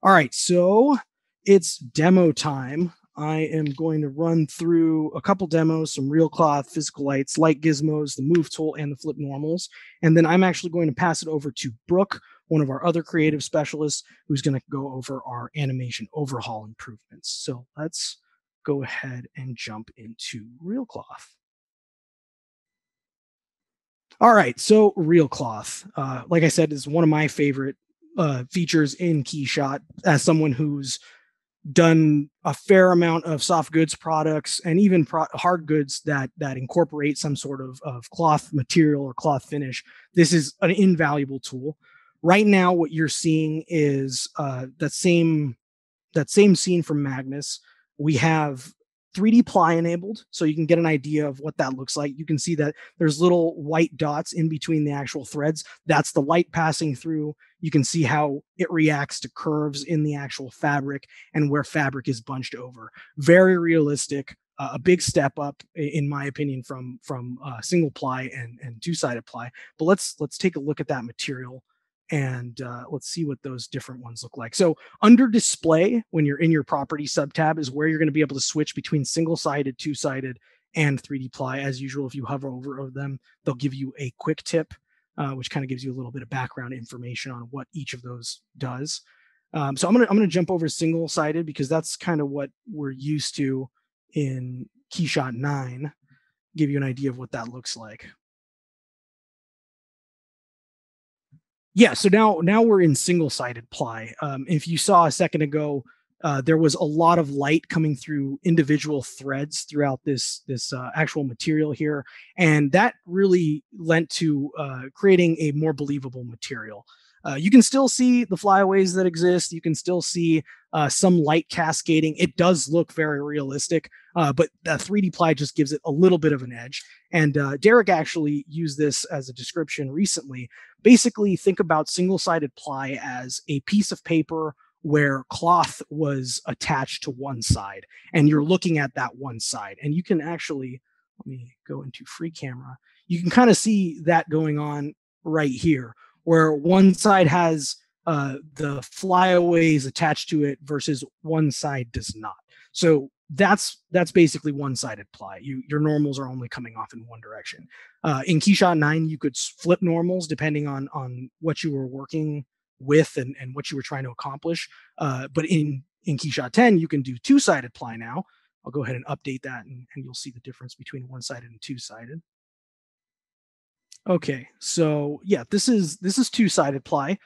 All right, so it's demo time. I am going to run through a couple demos, some real cloth, physical lights, light gizmos, the move tool, and the flip normals. And then I'm actually going to pass it over to Brooke, one of our other creative specialists, who's going to go over our animation overhaul improvements. So let's go ahead and jump into real cloth. All right, so real cloth, like I said, is one of my favorite features in Keyshot as someone who's done a fair amount of soft goods products and even hard goods that incorporate some sort of cloth material or cloth finish. This is an invaluable tool. Right now, what you're seeing is that same scene from Magnus. We have 3D ply enabled, so you can get an idea of what that looks like. You can see that there's little white dots in between the actual threads. That's the light passing through. You can see how it reacts to curves in the actual fabric and where fabric is bunched over. Very realistic. A big step up, in my opinion, from single ply and two-sided ply. But let's take a look at that material and let's see what those different ones look like. So under display, when you're in your property subtab, is where you're going to be able to switch between single-sided, two-sided, and 3D ply. As usual, if you hover over them, they'll give you a quick tip, which kind of gives you a little bit of background information on what each of those does. So I'm gonna jump over single-sided because that's kind of what we're used to in Keyshot 9. Give you an idea of what that looks like. Yeah, so now we're in single-sided ply. If you saw a second ago, there was a lot of light coming through individual threads throughout this actual material here, and that really lent to creating a more believable material. You can still see the flyaways that exist. You can still see some light cascading. It does look very realistic, but the 3D ply just gives it a little bit of an edge. And Derek actually used this as a description recently. Basically, think about single-sided ply as a piece of paper where cloth was attached to one side, and you're looking at that one side. And you can actually, let me go into free camera. You can kind of see that going on right here, where one side has the flyaways attached to it versus one side does not. So that's basically one-sided ply. Your normals are only coming off in one direction. In Keyshot 9, you could flip normals depending on what you were working with and what you were trying to accomplish. But in Keyshot 10, you can do two-sided ply now. I'll go ahead and update that, and you'll see the difference between one-sided and two-sided. Okay, so yeah, this is two-sided ply.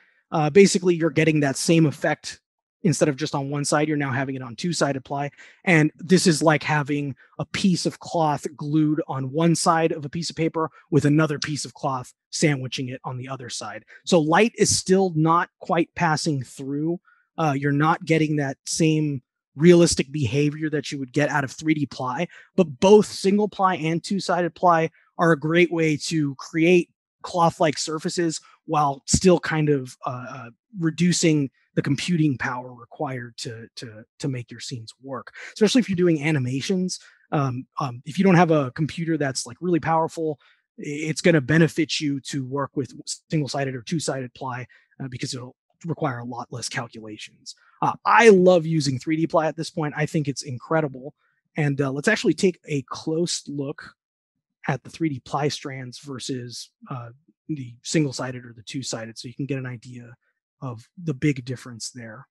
Basically, you're getting that same effect instead of just on one side. You're now having it on two-sided ply, and this is like having a piece of cloth glued on one side of a piece of paper with another piece of cloth sandwiching it on the other side. So light is still not quite passing through. You're not getting that same realistic behavior that you would get out of 3D ply, but both single ply and two-sided ply are a great way to create cloth-like surfaces while still kind of reducing the computing power required to make your scenes work. Especially if you're doing animations. If you don't have a computer that's like really powerful, it's going to benefit you to work with single-sided or two-sided ply because it'll require a lot less calculations. I love using 3D ply at this point. I think it's incredible. And let's actually take a close look at the 3D ply strands versus the single-sided or the two-sided, so you can get an idea of the big difference there.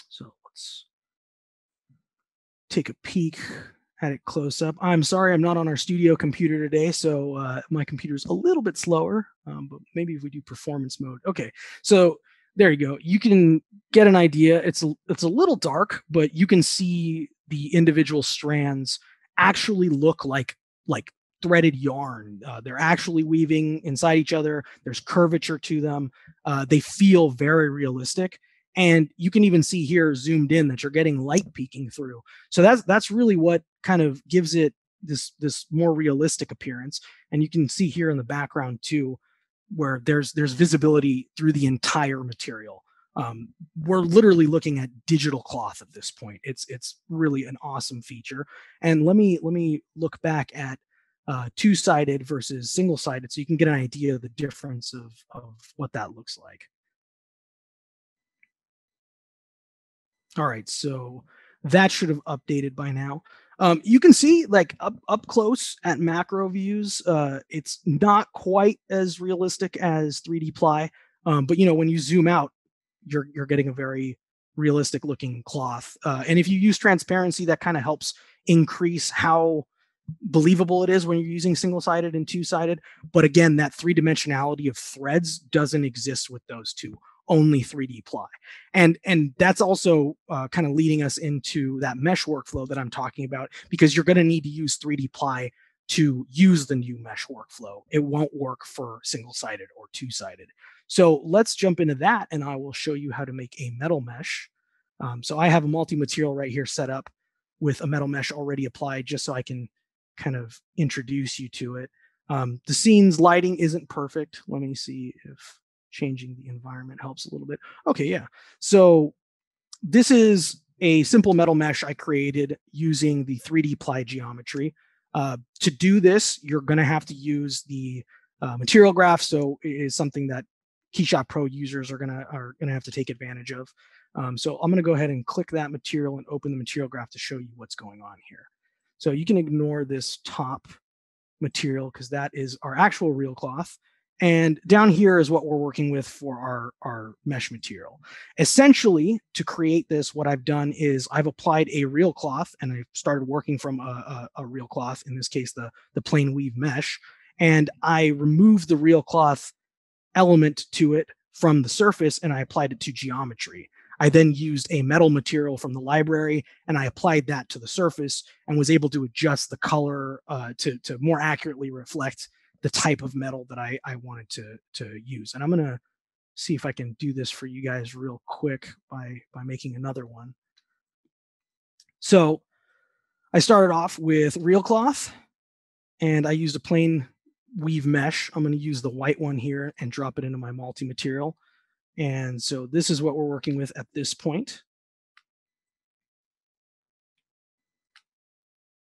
So let's take a peek at it close up. I'm sorry I'm not on our studio computer today, so my computer's a little bit slower, but maybe if we do performance mode. Okay, so there you go. You can get an idea. It's a little dark, but you can see the individual strands actually look like threaded yarn. They're actually weaving inside each other. There's curvature to them. They feel very realistic. And you can even see here zoomed in that you're getting light peeking through. So that's really what kind of gives it this more realistic appearance. And you can see here in the background too, where there's visibility through the entire material. We're literally looking at digital cloth at this point. It's really an awesome feature. And let me look back at two-sided versus single-sided so you can get an idea of the difference of what that looks like. All right, so that should have updated by now. You can see like up close at macro views, it's not quite as realistic as 3D Ply, but you know when you zoom out, you're getting a very realistic looking cloth. And if you use transparency, that kind of helps increase how believable it is when you're using single-sided and two-sided. But again, that three-dimensionality of threads doesn't exist with those two, only 3D Ply. And that's also kind of leading us into that mesh workflow that I'm talking about, because you're going to need to use 3D Ply to use the new mesh workflow. It won't work for single-sided or two-sided. So let's jump into that, and I will show you how to make a metal mesh. So I have a multi-material right here set up with a metal mesh already applied, just so I can kind of introduce you to it. The scene's lighting isn't perfect. Let me see if changing the environment helps a little bit. Okay, yeah. So this is a simple metal mesh I created using the 3D Ply geometry. To do this, you're going to have to use the material graph. So it is something that Keyshot Pro users are gonna have to take advantage of. So I'm going to go ahead and click that material and open the material graph to show you what's going on here. So you can ignore this top material because that is our actual real cloth. And down here is what we're working with for our mesh material. Essentially, to create this, what I've done is I've applied a real cloth, and I've started working from a real cloth, in this case, the plain weave mesh. And I removed the real cloth element to it from the surface, and I applied it to geometry. I then used a metal material from the library, and I applied that to the surface and was able to adjust the color to more accurately reflect the type of metal that I wanted to use. And I'm going to see if I can do this for you guys real quick by making another one. So I started off with real cloth, and I used a plain weave mesh. I'm going to use the white one here and drop it into my multi-material. And so this is what we're working with at this point.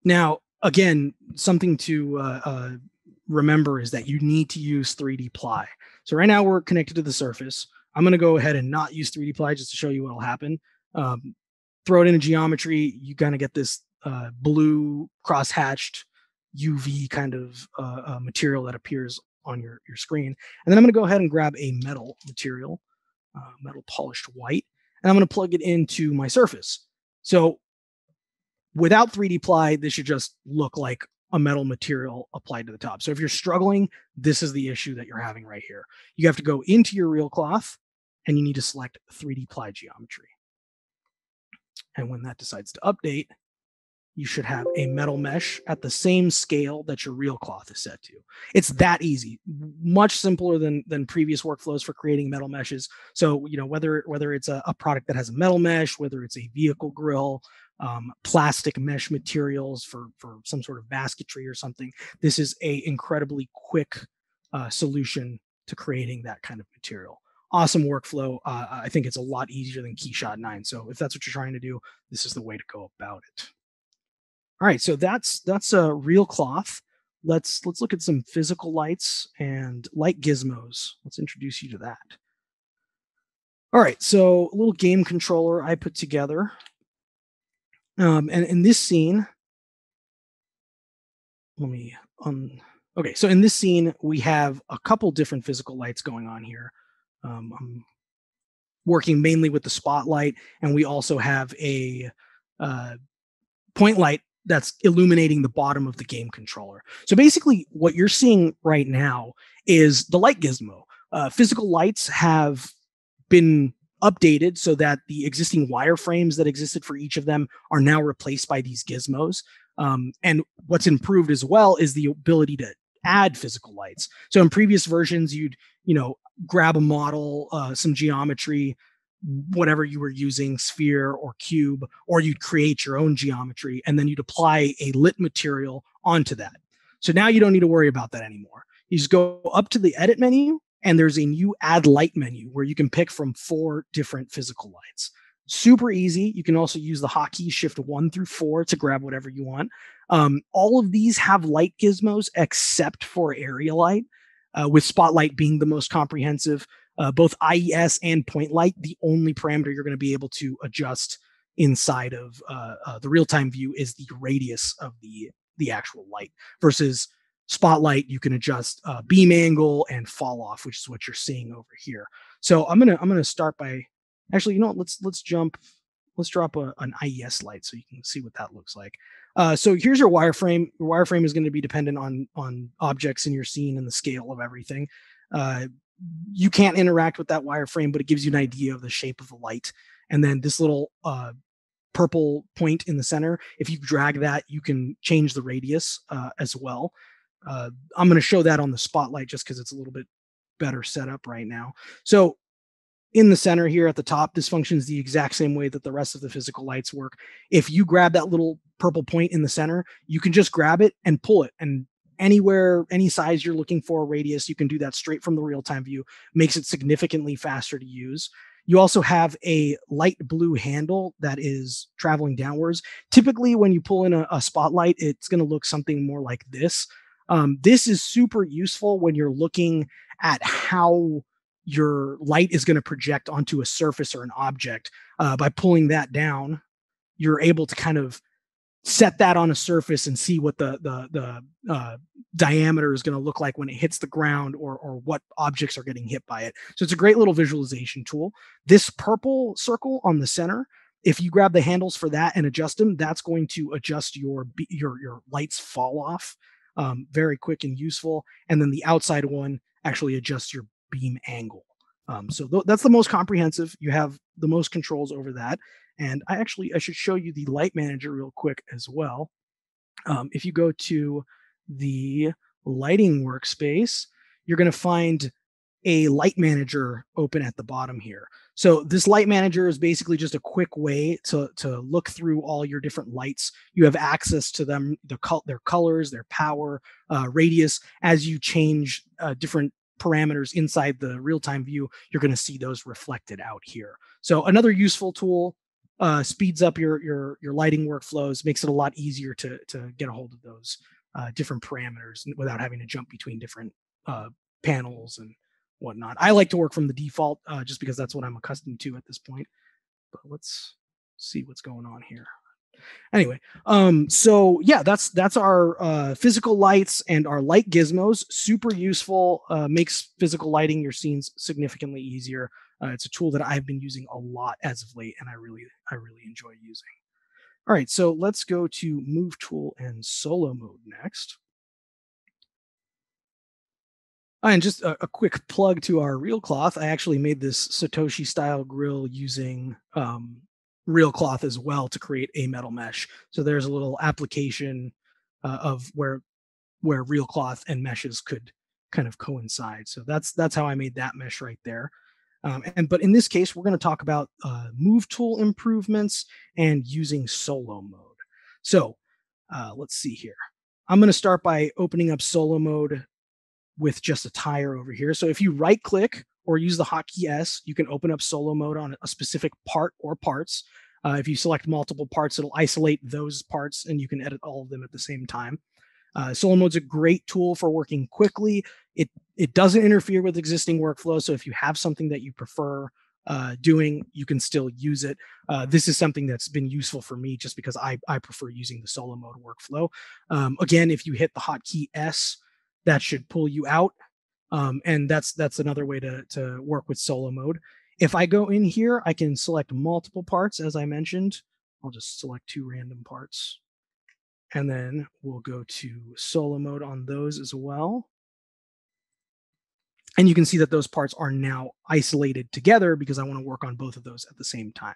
Now, again, something to remember is that you need to use 3D Ply. So right now we're connected to the surface. I'm going to go ahead and not use 3D Ply just to show you what will happen. Throw it into geometry. You kind of get this blue cross-hatched UV kind of material that appears on your screen. And then I'm going to go ahead and grab a metal material, metal polished white, and I'm going to plug it into my surface. So without 3D Ply, this should just look like a metal material applied to the top. So if you're struggling, this is the issue that you're having right here. You have to go into your real cloth, and you need to select 3D Ply geometry. And when that decides to update, you should have a metal mesh at the same scale that your real cloth is set to. It's that easy, much simpler than previous workflows for creating metal meshes. So, you know, whether it's a product that has a metal mesh, whether it's a vehicle grill, plastic mesh materials for some sort of basketry or something, this is a incredibly quick solution to creating that kind of material. Awesome workflow. I think it's a lot easier than Keyshot 9. So if that's what you're trying to do, this is the way to go about it. All right, so that's a real cloth. Let's look at some physical lights and light gizmos. Let's introduce you to that. All right, so a little game controller I put together. And in this scene, okay, so in this scene, we have a couple different physical lights going on here. I'm working mainly with the spotlight, and we also have a point light that's illuminating the bottom of the game controller. So basically what you're seeing right now is the light gizmo. Physical lights have been updated so that the existing wireframes that existed for each of them are now replaced by these gizmos. And what's improved as well is the ability to add physical lights. So in previous versions, you'd, grab a model, some geometry, whatever you were using, sphere or cube, or you'd create your own geometry, and then you'd apply a lit material onto that. So now you don't need to worry about that anymore. You just go up to the edit menu, and there's a new add light menu where you can pick from 4 different physical lights. Super easy. You can also use the hotkey shift 1 through 4 to grab whatever you want. All of these have light gizmos except for area light, with spotlight being the most comprehensive. Both IES and point light, the only parameter you're going to be able to adjust inside of the real-time view is the radius of the actual light versus spotlight. You can adjust beam angle and fall off, which is what you're seeing over here. So I'm gonna start by actually, you know what, let's drop an IES light so you can see what that looks like. So here's your wireframe. Your wireframe is going to be dependent on objects in your scene and the scale of everything. You can't interact with that wireframe, but it gives you an idea of the shape of the light. And then this little purple point in the center, if you drag that, you can change the radius as well. I'm going to show that on the spotlight just because it's a little bit better set up right now. So in the center here at the top, this functions the exact same way that the rest of the physical lights work. If you grab that little purple point in the center, you can just grab it and pull it, and anywhere, any size you're looking for, radius, you can do that straight from the real-time view. Makes it significantly faster to use. You also have a light blue handle that is traveling downwards. Typically, when you pull in a spotlight, it's going to look something more like this. This is super useful when you're looking at how your light is going to project onto a surface or an object. By pulling that down, you're able to kind of set that on a surface and see what the diameter is going to look like when it hits the ground, or what objects are getting hit by it. So it's a great little visualization tool. This purple circle on the center, if you grab the handles for that and adjust them, that's going to adjust your lights fall off. Very quick and useful. And then the outside one actually adjusts your beam angle. So that's the most comprehensive. You have the most controls over that. And I should show you the light manager real quick as well. If you go to the lighting workspace, you're going to find a light manager open at the bottom here. So this light manager is basically just a quick way to look through all your different lights. You have access to them, their colors, their power, radius. As you change different parameters inside the real-time view, you're going to see those reflected out here. So another useful tool, speeds up your lighting workflows, makes it a lot easier to get a hold of those different parameters without having to jump between different panels and whatnot. I like to work from the default just because that's what I'm accustomed to at this point. But let's see what's going on here. Anyway, so yeah, that's our physical lights and our light gizmos. Super useful, makes physical lighting your scenes significantly easier. It's a tool that I've been using a lot as of late, and I really enjoy using. All right, so let's go to Move Tool and Solo Mode next. And just a quick plug to our Real Cloth. I actually made this Satoshi style grill using Real Cloth as well to create a metal mesh. So there's a little application of where Real Cloth and meshes could kind of coincide. So that's how I made that mesh right there. But in this case, we're going to talk about Move Tool improvements and using Solo Mode. So let's see here. I'm going to start by opening up Solo Mode with just a tire over here. So if you right click or use the hotkey S, you can open up Solo Mode on a specific part or parts. If you select multiple parts, it'll isolate those parts and you can edit all of them at the same time. Solo Mode's a great tool for working quickly. It doesn't interfere with existing workflow. So if you have something that you prefer doing, you can still use it. This is something that's been useful for me just because I prefer using the Solo Mode workflow. Again, if you hit the hotkey S, that should pull you out. And that's another way to work with Solo Mode. If I go in here, I can select multiple parts, as I mentioned. I'll just select 2 random parts. And then we'll go to Solo Mode on those as well. And you can see that those parts are now isolated together because I want to work on both of those at the same time.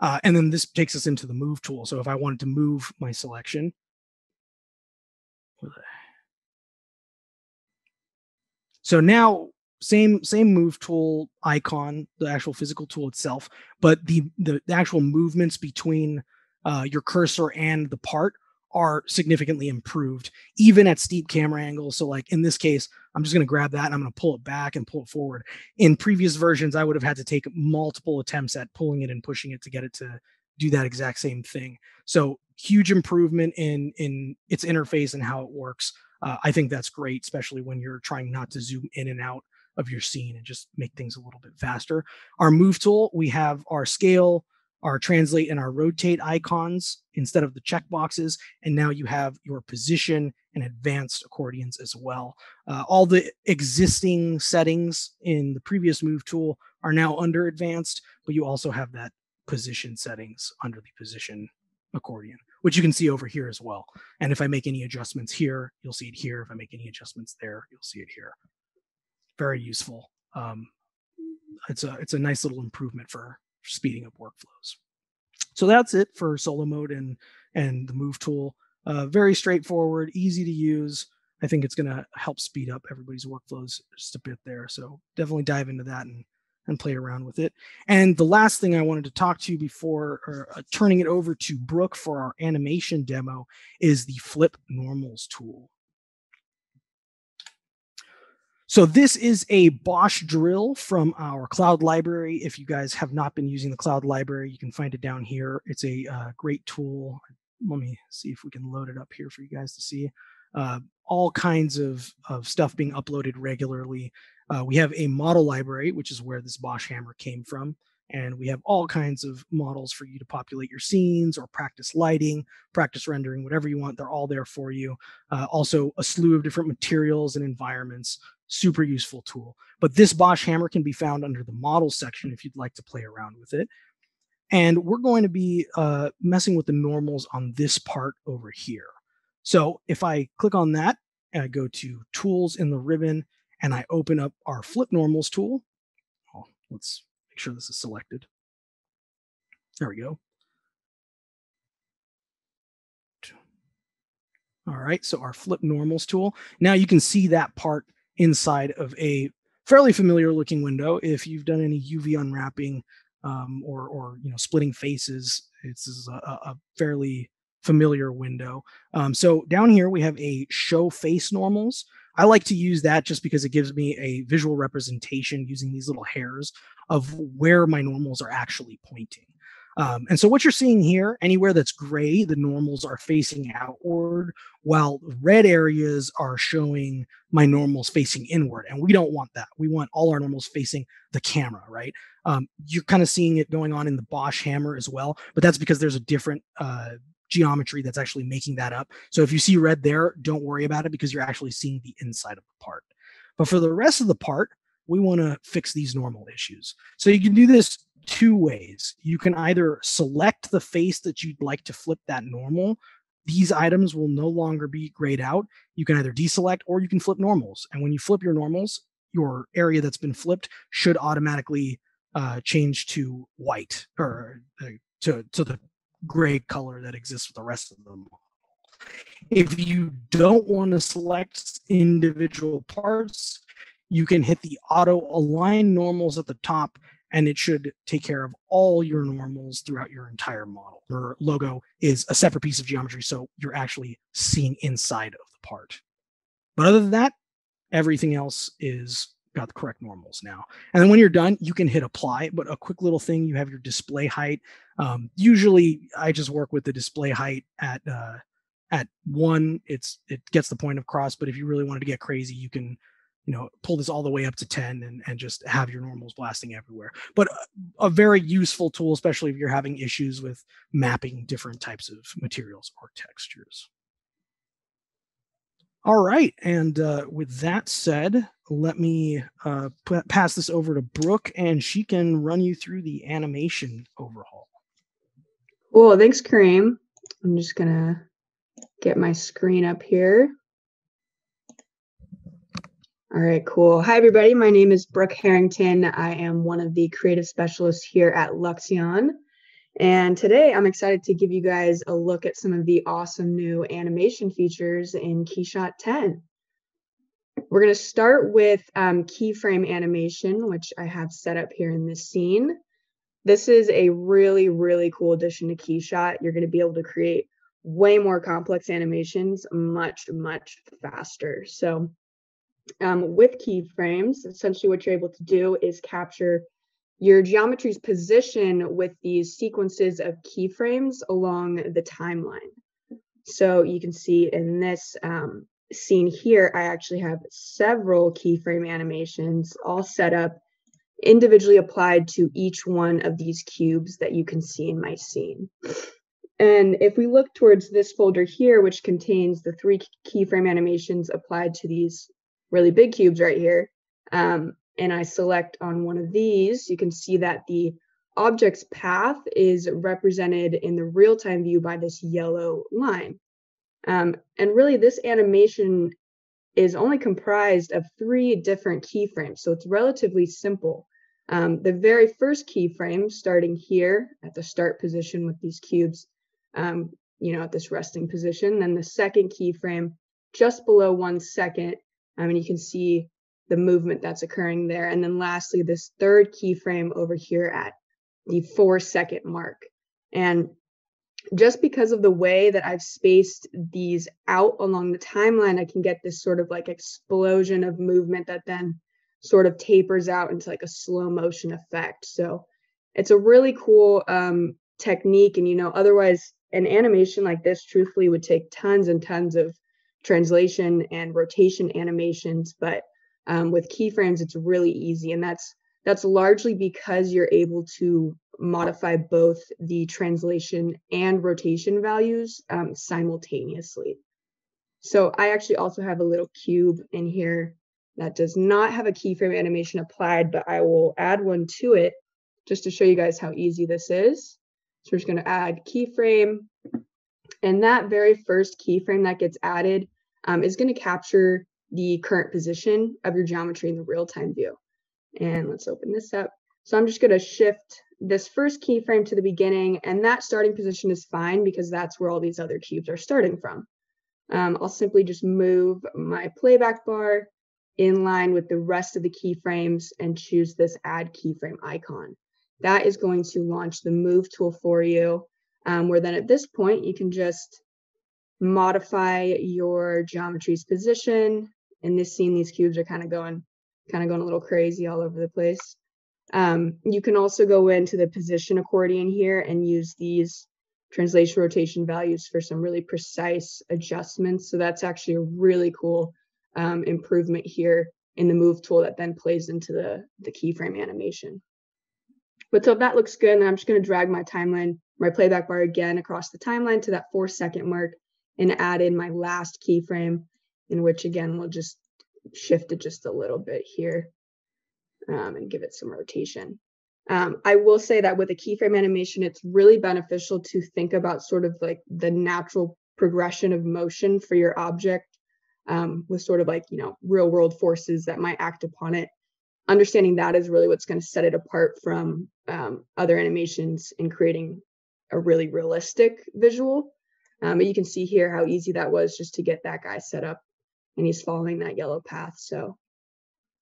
And then this takes us into the Move tool. So if I wanted to move my selection, so now same Move tool icon, the actual physical tool itself, but the actual movements between your cursor and the part are significantly improved, even at steep camera angles. So like in this case, I'm just going to grab that and I'm going to pull it back and pull it forward. In previous versions, I would have had to take multiple attempts at pulling it and pushing it to get it to do that exact same thing. So huge improvement in its interface and how it works. I think that's great, especially when you're trying not to zoom in and out of your scene and just make things a little bit faster. Our Move tool, we have our scale, our translate and our rotate icons instead of the checkboxes. And now you have your position and advanced accordions as well. All the existing settings in the previous move tool are now under advanced, but you also have that position settings under the position accordion, which you can see over here as well. And if I make any adjustments here, you'll see it here. If I make any adjustments there, you'll see it here. Very useful. It's a nice little improvement for speeding up workflows. So that's it for solo mode and the move tool. Very straightforward, easy to use. I think it's going to help speed up everybody's workflows just a bit there. So definitely dive into that and play around with it. And the last thing I wanted to talk to you before turning it over to Brooke for our animation demo is the Flip Normals tool. So this is a Bosch drill from our cloud library. If you guys have not been using the cloud library, you can find it down here. It's a great tool. Let me see if we can load it up here for you guys to see. All kinds of stuff being uploaded regularly. We have a model library, which is where this Bosch hammer came from. And we have all kinds of models for you to populate your scenes or practice lighting, practice rendering, whatever you want. They're all there for you. Also, a slew of different materials and environments. Super useful tool. But this Bosch hammer can be found under the model section if you'd like to play around with it. And we're going to be messing with the normals on this part over here. So if I click on that and I go to tools in the ribbon and I open up our Flip Normals tool, let's make sure this is selected. There we go. All right, so our Flip Normals tool. Now you can see that part inside of a fairly familiar looking window. If you've done any UV unwrapping or splitting faces, this is a fairly familiar window. So down here we have a show face normals. I like to use that just because it gives me a visual representation using these little hairs of where my normals are actually pointing. And so what you're seeing here, anywhere that's gray, the normals are facing outward, while red areas are showing my normals facing inward. And we don't want that. We want all our normals facing the camera, right? You're kind of seeing it going on in the Bosch hammer as well, but that's because there's a different geometry that's actually making that up. So if you see red there, don't worry about it because you're actually seeing the inside of the part. But for the rest of the part, we want to fix these normal issues. So you can do this two ways. You can either select the face that you'd like to flip that normal. These items will no longer be grayed out. You can either deselect or you can flip normals. And when you flip your normals, your area that's been flipped should automatically change to white or to the gray color that exists with the rest of them. If you don't want to select individual parts, you can hit the auto align normals at the top and it should take care of all your normals throughout your entire model. Your logo is a separate piece of geometry, so you're actually seeing inside of the part. But other than that, everything else is got the correct normals now. And then when you're done, you can hit apply, but a quick little thing, you have your display height. Usually I just work with the display height at 1, it gets the point across, but if you really wanted to get crazy, you can pull this all the way up to 10 and just have your normals blasting everywhere. But a very useful tool, especially if you're having issues with mapping different types of materials or textures. All right, and with that said, let me pass this over to Brooke, and she can run you through the animation overhaul. Cool, thanks, Kareem. I'm just gonna get my screen up here. All right, cool. Hi, everybody. My name is Brooke Harrington. I am one of the creative specialists here at Luxion. And today I'm excited to give you guys a look at some of the awesome new animation features in KeyShot 10. We're going to start with keyframe animation, which I have set up here in this scene. This is a really, really cool addition to KeyShot. You're going to be able to create way more complex animations much, much faster. So with keyframes, essentially what you're able to do is capture your geometry's position with these sequences of keyframes along the timeline. So you can see in this scene here, I actually have several keyframe animations all set up individually applied to each one of these cubes that you can see in my scene. And if we look towards this folder here, which contains the 3 keyframe animations applied to these really big cubes right here, and I select on one of these, you can see that the object's path is represented in the real-time view by this yellow line. And really, this animation is only comprised of 3 different keyframes, so it's relatively simple. The very first keyframe, starting here at the start position with these cubes, at this resting position, then the second keyframe just below 1 second, and you can see the movement that's occurring there. And then lastly, this third keyframe over here at the 4-second mark. And just because of the way that I've spaced these out along the timeline, I can get this sort of like explosion of movement that then sort of tapers out into like a slow motion effect. So it's a really cool technique. And, otherwise an animation like this truthfully would take tons and tons of translation and rotation animations. But with keyframes, it's really easy. And that's largely because you're able to modify both the translation and rotation values simultaneously. So I actually also have a little cube in here that does not have a keyframe animation applied, but I will add one to it just to show you guys how easy this is. So we're just going to add keyframe, and that very first keyframe that gets added is going to capture the current position of your geometry in the real-time view. And let's open this up. So I'm just going to shift this first keyframe to the beginning, and that starting position is fine because that's where all these other cubes are starting from. I'll simply just move my playback bar in line with the rest of the keyframes and choose this add keyframe icon. That is going to launch the move tool for you, where then at this point you can just modify your geometry's position. In this scene, these cubes are kind of going a little crazy all over the place. You can also go into the position accordion here and use these translation rotation values for some really precise adjustments. So that's actually a really cool improvement here in the move tool that then plays into the keyframe animation. But so if that looks good, then I'm just going to drag my playback bar again across the timeline to that 4-second mark and add in my last keyframe, in which again we'll just shift it just a little bit here and give it some rotation. I will say that with a keyframe animation, it's really beneficial to think about sort of like the natural progression of motion for your object with sort of like, real world forces that might act upon it. Understanding that is really what's going to set it apart from other animations in creating a really realistic visual. But you can see here how easy that was just to get that guy set up, and he's following that yellow path. So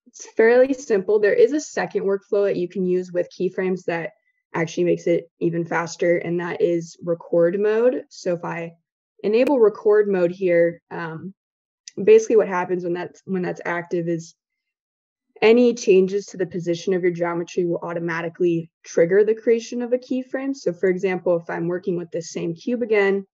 it's fairly simple. There is a second workflow that you can use with keyframes that actually makes it even faster, and that is record mode. So if I enable record mode here, basically what happens when that's active is any changes to the position of your geometry will automatically trigger the creation of a keyframe. So for example, if I'm working with this same cube again,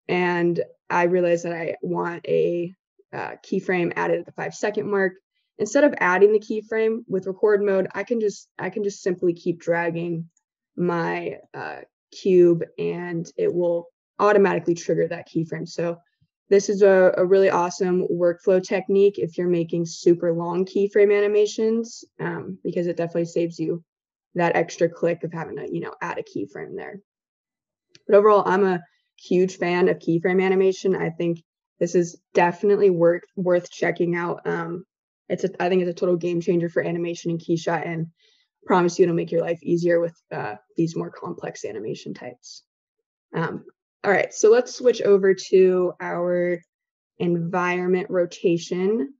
and I realize that I want a keyframe added at the 5-second mark, instead of adding the keyframe with record mode, I can just simply keep dragging my cube, and it will automatically trigger that keyframe. So this is a really awesome workflow technique if you're making super long keyframe animations, because it definitely saves you that extra click of having to, add a keyframe there. But overall, I'm a huge fan of keyframe animation. I think this is definitely worth checking out. I think it's a total game changer for animation and KeyShot, and promise you it'll make your life easier with these more complex animation types. All right, so let's switch over to our environment rotation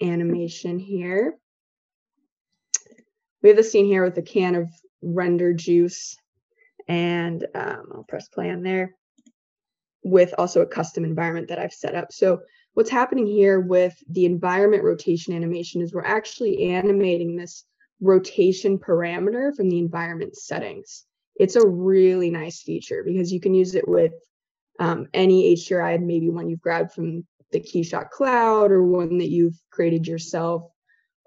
animation here. We have the scene here with a can of render juice, and I'll press play on there with also a custom environment that I've set up. So what's happening here with the environment rotation animation is we're actually animating this rotation parameter from the environment settings. It's a really nice feature because you can use it with any HDRI, maybe one you've grabbed from the KeyShot Cloud or one that you've created yourself,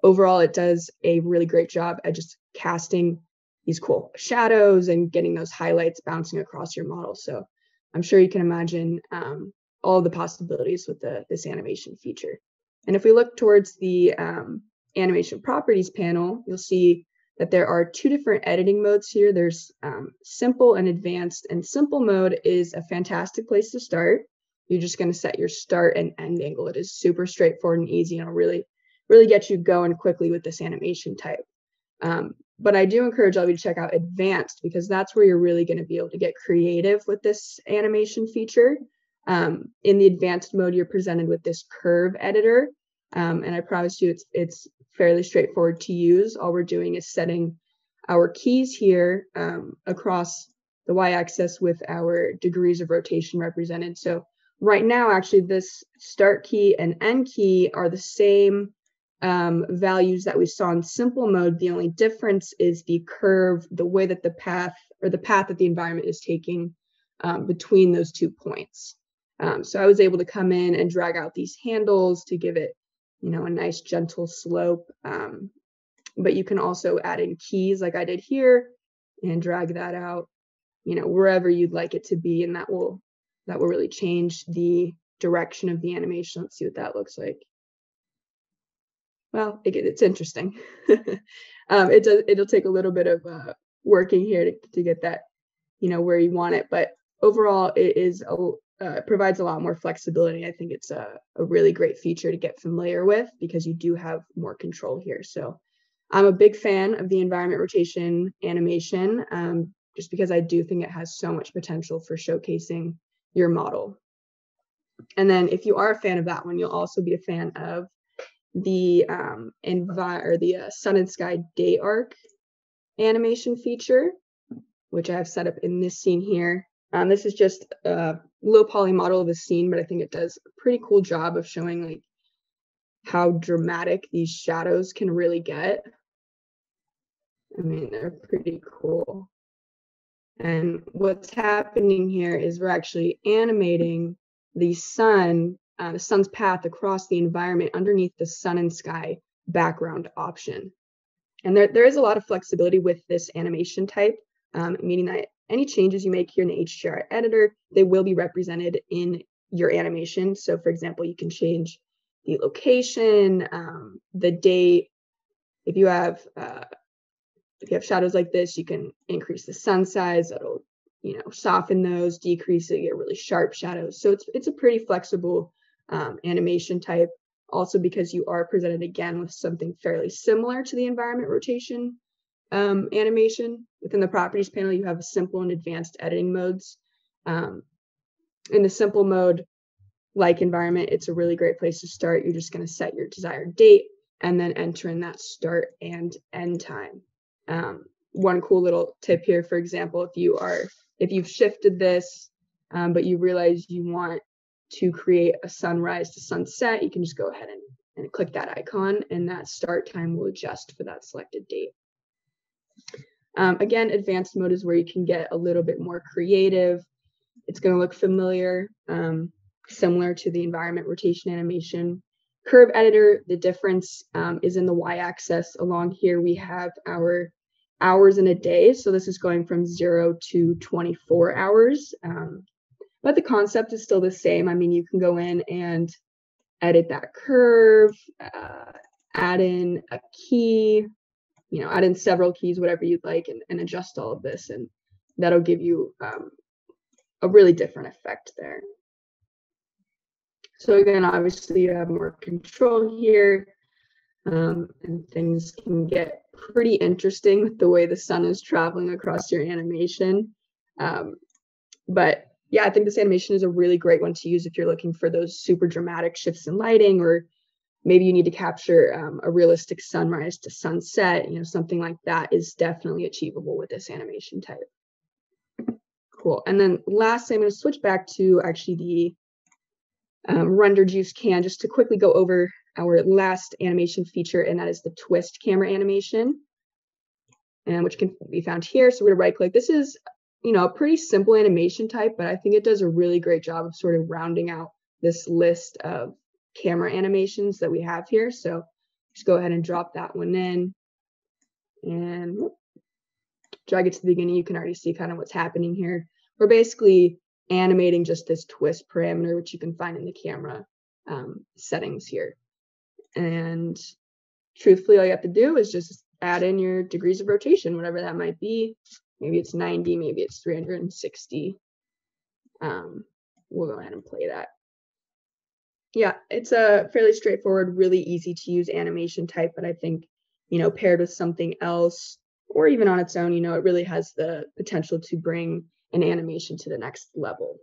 overall, it does a really great job at just casting these cool shadows and getting those highlights bouncing across your model. So I'm sure you can imagine all the possibilities with this animation feature. And if we look towards the animation properties panel, you'll see that there are two different editing modes here. There's simple and advanced, and simple mode is a fantastic place to start. You're just going to set your start and end angle. It is super straightforward and easy, and it'll really get you going quickly with this animation type. But I do encourage all of you to check out advanced, because that's where you're really going to be able to get creative with this animation feature. In the advanced mode, you're presented with this curve editor. And I promise you it's fairly straightforward to use. All we're doing is setting our keys here across the y-axis with our degrees of rotation represented. So right now, actually, this start key and end key are the same values that we saw in simple mode. The only difference is the curve, the way that the path that the environment is taking between those 2 points. So I was able to come in and drag out these handles to give it, a nice gentle slope. But you can also add in keys like I did here and drag that out, wherever you'd like it to be, and that will really change the direction of the animation. Let's see what that looks like. Well, it's interesting. It'll take a little bit of working here to get that, where you want it. But overall, it provides a lot more flexibility. I think it's a really great feature to get familiar with, because you do have more control here. So I'm a big fan of the environment rotation animation, just because I do think it has so much potential for showcasing your model. And then if you are a fan of that one, you'll also be a fan of the sun and sky day arc animation feature, which I have set up in this scene here. This is just a low poly model of a scene, but I think it does a pretty cool job of showing like how dramatic these shadows can really get. I mean, they're pretty cool. And what's happening here is we're actually animating the sun's path across the environment underneath the sun and sky background option. And there is a lot of flexibility with this animation type, meaning that any changes you make here in the HDRI editor, they will be represented in your animation. So for example, you can change the location, the date. If you have shadows like this, you can increase the sun size. That'll soften those, decrease it, get really sharp shadows. So it's a pretty flexible animation type. Also, because you are presented again with something fairly similar to the environment rotation animation. Within the properties panel, you have simple and advanced editing modes. In the simple mode, like environment, it's a really great place to start. You're just going to set your desired date and then enter in that start and end time. One cool little tip here, for example, if you've shifted this, but you realize you want to create a sunrise to sunset, you can just go ahead and click that icon, and that start time will adjust for that selected date. Again, advanced mode is where you can get a little bit more creative. It's going to look familiar, similar to the environment rotation animation. Curve editor, the difference is in the y-axis. Along here, we have our hours in a day. So this is going from 0 to 24 hours. But the concept is still the same. I mean, you can go in and edit that curve, add in a key, add in several keys, whatever you'd like, and adjust all of this. And that'll give you a really different effect there. So again, obviously you have more control here, and things can get pretty interesting with the way the sun is traveling across your animation. But yeah, I think this animation is a really great one to use if you're looking for those super dramatic shifts in lighting, or maybe you need to capture a realistic sunrise to sunset. Something like that is definitely achievable with this animation type. Cool. And then lastly, I'm going to switch back to actually the render juice can, just to quickly go over our last animation feature, and that is the twist camera animation, and which can be found here. So we're going to right click. This is a pretty simple animation type, but I think it does a really great job of sort of rounding out this list of camera animations that we have here. So Just go ahead and drop that one in and drag it to the beginning. You can already see kind of what's happening here. We're basically animating just this twist parameter, which you can find in the camera settings here. And truthfully, all you have to do is just add in your degrees of rotation, whatever that might be. Maybe it's 90, maybe it's 360. We'll go ahead and play that. Yeah, it's a fairly straightforward, really easy to use animation type, but I think, paired with something else or even on its own, it really has the potential to bring an animation to the next level.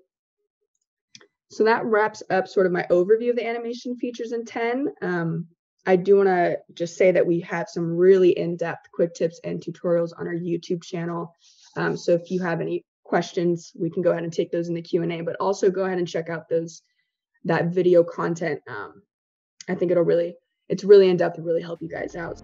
So that wraps up sort of my overview of the animation features in 10. I do want to just say that we have some really in-depth quick tips and tutorials on our YouTube channel. So if you have any questions, we can go ahead and take those in the Q&A, but also go ahead and check out that video content. I think it's really in-depth and really help you guys out.